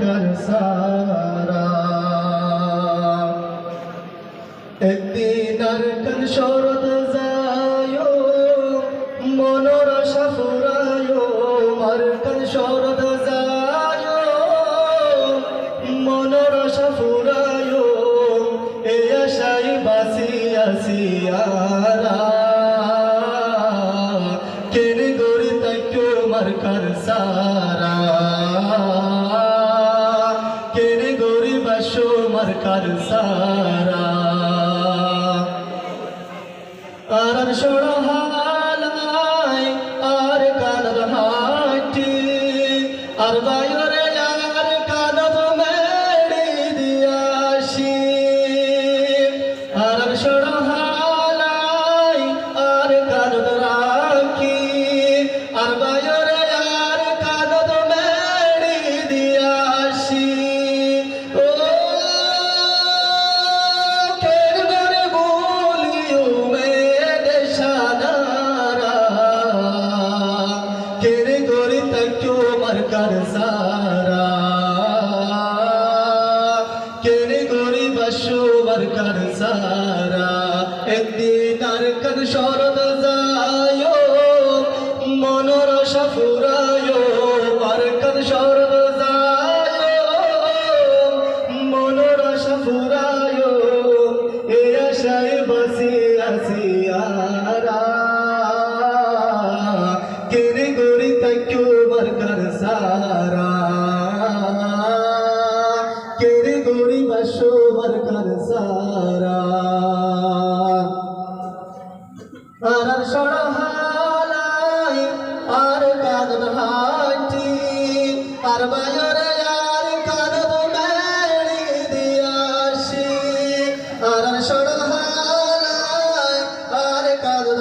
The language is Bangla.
মার্কার সারা একদিন আর কান শরৎ যায় মনোর আশা ফুরায় মার্কার শরৎ যায় মনোর আশা ফুরায় এ আশাই বাসি আসিয়ারা কেনে গড়ি তাইকো মার্কার সারা কেনে গড়ি বাসো মার্কার সারা আর সড়হালাই আর কানদ হাটি আর বাইরে আর কানদ মেড়ি দিয়াসি আর সড়হালাই আর কানদ রাখি আর বাইরে আর কানদ মেড়ি দিয়াসি ও কেন করে বলিও কেরে গরি তাইকো মার্কার সারা কেরে গরি বাসো মার্কার সারা একদিন আর কান শরৎ যায় মনোর আশা ফুরায় মার্কার শরৎ যায় মনোর আশা ফুরায় এ আশায় বাসি আসিয়ারা কেনে গড়ি তাইকো মার্কার সারা কেনে গড়ি বাসো মার্কার সারা আর সড়হালাই আর কানদ হাটি আর বাইরে আর কানদ মেড়ি দিয়াসি আর সড়হালাই আর কানদ